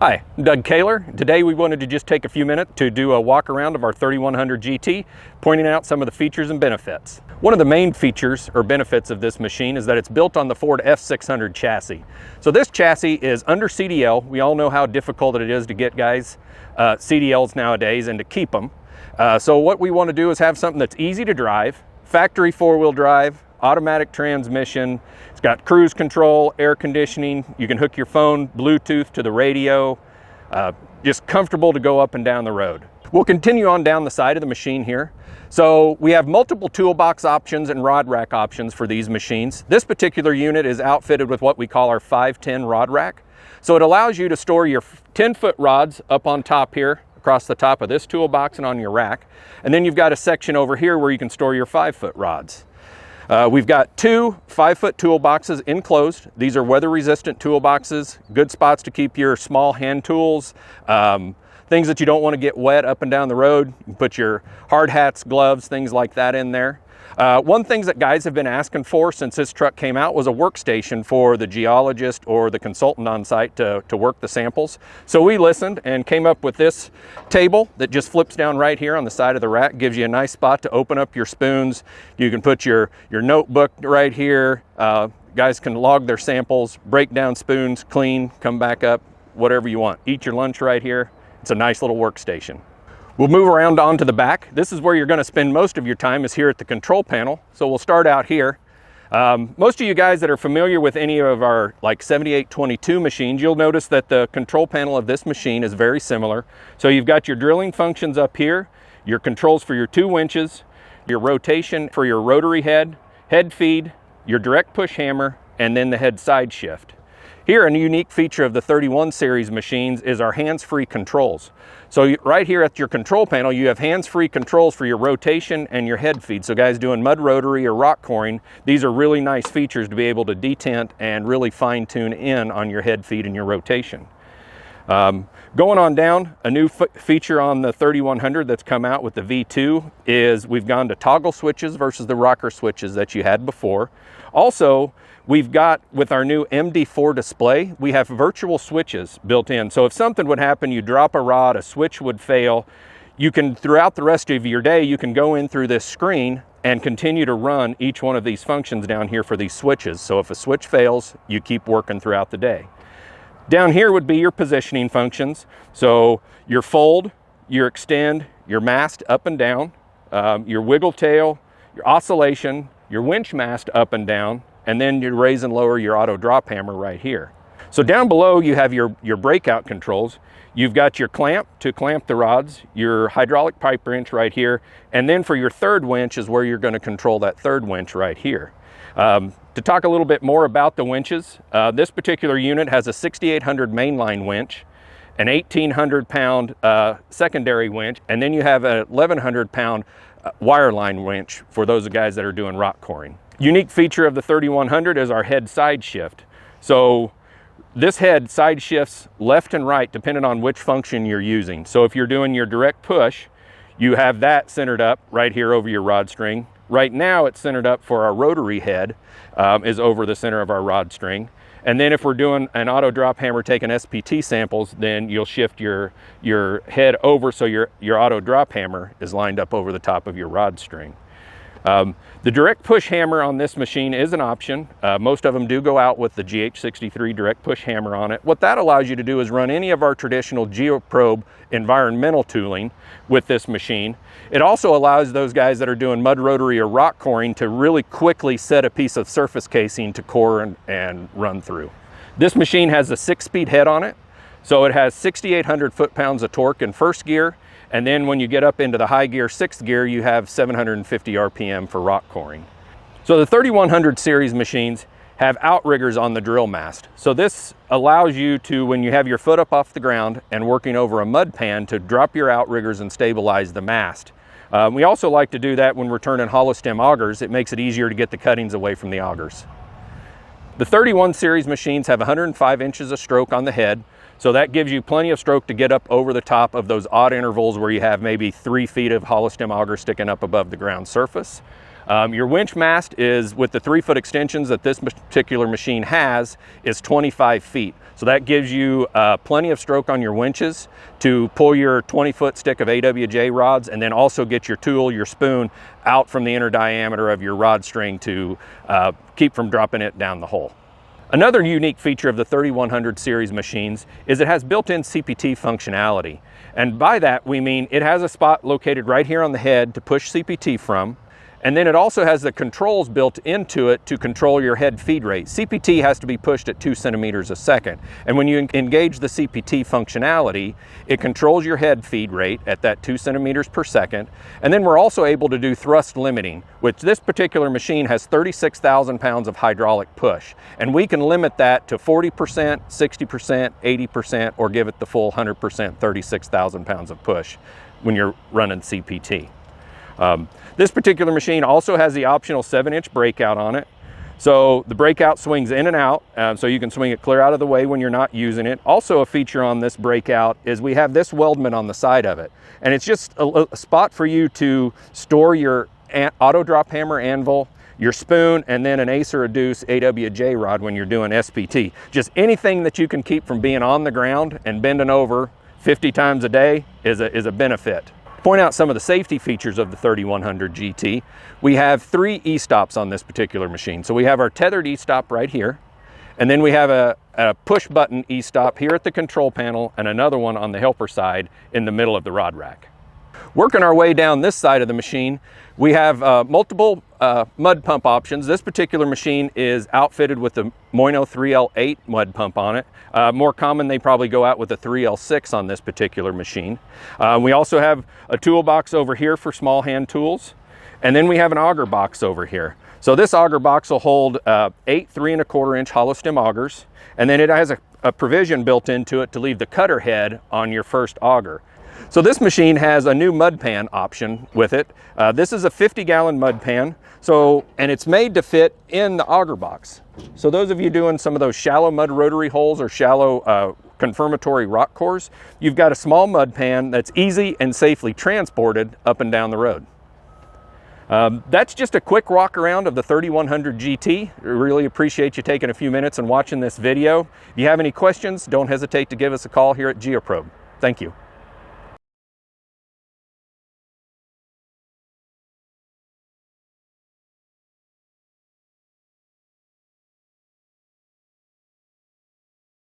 Hi, I'm Doug Kaler. Today we wanted to just take a few minutes to do a walk around of our 3100 GT, pointing out some of the features and benefits. One of the main features or benefits of this machine is that it's built on the Ford F600 chassis. So this chassis is under CDL. We all know how difficult it is to get guys CDLs nowadays and to keep them. So what we want to do is have something that's easy to drive, factory four-wheel drive, automatic transmission. It's got cruise control, air conditioning. You can hook your phone, Bluetooth to the radio. Just comfortable to go up and down the road. We'll continue on down the side of the machine here. So we have multiple toolbox options and rod rack options for these machines. This particular unit is outfitted with what we call our 510 rod rack. So it allows you to store your 10-foot rods up on top here, across the top of this toolbox and on your rack. And then you've got a section over here where you can store your 5-foot rods. We've got two 5-foot toolboxes enclosed. These are weather-resistant toolboxes, good spots to keep your small hand tools, things that you don't want to get wet up and down the road. You can put your hard hats, gloves, things like that in there. One thing that guys have been asking for since this truck came out was a workstation for the geologist or the consultant on site to work the samples. So we listened and came up with this table that just flips down right here on the side of the rack, gives you a nice spot to open up your spoons. You can put your notebook right here. Guys can log their samples, break down spoons, clean, come back up, whatever you want. Eat your lunch right here. It's a nice little workstation. We'll move around onto the back. This is where you're going to spend most of your time, is here at the control panel. So we'll start out here. Most of you guys that are familiar with any of our like 7822 machines, you'll notice that the control panel of this machine is very similar. So you've got your drilling functions up here, your controls for your 2 winches, your rotation for your rotary head, head feed, your direct push hammer, and then the head side shift. Here, a unique feature of the 31 series machines is our hands-free controls. So right here at your control panel, you have hands-free controls for your rotation and your head feed. So guys doing mud rotary or rock coring, these are really nice features to be able to detent and really fine-tune in on your head feed and your rotation. Going on down, a new feature on the 3100 that's come out with the V2 is we've gone to toggle switches versus the rocker switches that you had before. Also, we've got, with our new MD4 display, we have virtual switches built in. So if something would happen, you drop a rod, a switch would fail, you can, throughout the rest of your day, you can go in through this screen and continue to run each one of these functions down here for these switches. So if a switch fails, you keep working throughout the day. Down here would be your positioning functions. So your fold, your extend, your mast up and down, your wiggle tail, your oscillation, your winch mast up and down, and then you raise and lower your auto drop hammer right here. So down below you have your breakout controls. You've got your clamp to clamp the rods, your hydraulic pipe wrench right here, and then for your third winch is where you're going to control that third winch right here. To talk a little bit more about the winches, this particular unit has a 6800 mainline winch, an 1800 pound secondary winch, and then you have a 1100 pound wireline winch for those guys that are doing rock coring. Unique feature of the 3100 is our head side shift. So this head side shifts left and right depending on which function you're using. So if you're doing your direct push, you have that centered up right here over your rod string. Right now it's centered up for our rotary head, is over the center of our rod string. And then if we're doing an auto drop hammer taking SPT samples, then you'll shift your head over so your auto drop hammer is lined up over the top of your rod string. The direct push hammer on this machine is an option. Most of them do go out with the GH63 direct push hammer on it. What that allows you to do is run any of our traditional Geoprobe environmental tooling with this machine. It also allows those guys that are doing mud rotary or rock coring to really quickly set a piece of surface casing to core and run through. This machine has a 6-speed head on it. So it has 6,800 foot-pounds of torque in first gear. And then when you get up into the high gear, 6th gear, you have 750 RPM for rock coring. So the 3100 series machines have outriggers on the drill mast. So this allows you to, when you have your foot up off the ground and working over a mud pan, to drop your outriggers and stabilize the mast. We also like to do that when we're turning hollow stem augers. It makes it easier to get the cuttings away from the augers. The 31 series machines have 105 inches of stroke on the head. So that gives you plenty of stroke to get up over the top of those odd intervals where you have maybe 3 feet of hollow stem auger sticking up above the ground surface. Your winch mast is, with the 3-foot extensions that this particular machine has, is 25 feet. So that gives you plenty of stroke on your winches to pull your 20-foot stick of AWJ rods, and then also get your tool, your spoon, out from the inner diameter of your rod string to keep from dropping it down the hole. Another unique feature of the 3100 series machines is it has built-in CPT functionality. And by that we mean it has a spot located right here on the head to push CPT from. And then it also has the controls built into it to control your head feed rate. CPT has to be pushed at 2 centimeters a second. And when you engage the CPT functionality, it controls your head feed rate at that 2 centimeters per second. And then we're also able to do thrust limiting, which this particular machine has 36,000 pounds of hydraulic push. And we can limit that to 40%, 60%, 80%, or give it the full 100%, 36,000 pounds of push when you're running CPT. This particular machine also has the optional 7-inch breakout on it. So the breakout swings in and out, so you can swing it clear out of the way when you're not using it. Also a feature on this breakout is we have this weldment on the side of it. And it's just a spot for you to store your auto drop hammer anvil, your spoon, and then an ace or a deuce AWJ rod when you're doing SPT. Just anything that you can keep from being on the ground and bending over 50 times a day is a benefit. Point out some of the safety features of the 3100 GT. We have 3 e-stops on this particular machine. So we have our tethered e-stop right here, and then we have a push button e-stop here at the control panel, and another one on the helper side in the middle of the rod rack. Working our way down this side of the machine, we have multiple mud pump options. This particular machine is outfitted with the Moino 3L8 mud pump on it. More common, they probably go out with a 3L6 on this particular machine. We also have a toolbox over here for small hand tools. And then we have an auger box over here. So this auger box will hold 8 3¼ inch hollow stem augers. And then it has a provision built into it to leave the cutter head on your first auger. So this machine has a new mud pan option with it. This is a 50-gallon mud pan, and it's made to fit in the auger box. So those of you doing some of those shallow mud rotary holes or shallow confirmatory rock cores, you've got a small mud pan that's easy and safely transported up and down the road. That's just a quick walk around of the 3100 GT. I really appreciate you taking a few minutes and watching this video. If you have any questions, don't hesitate to give us a call here at Geoprobe. Thank you.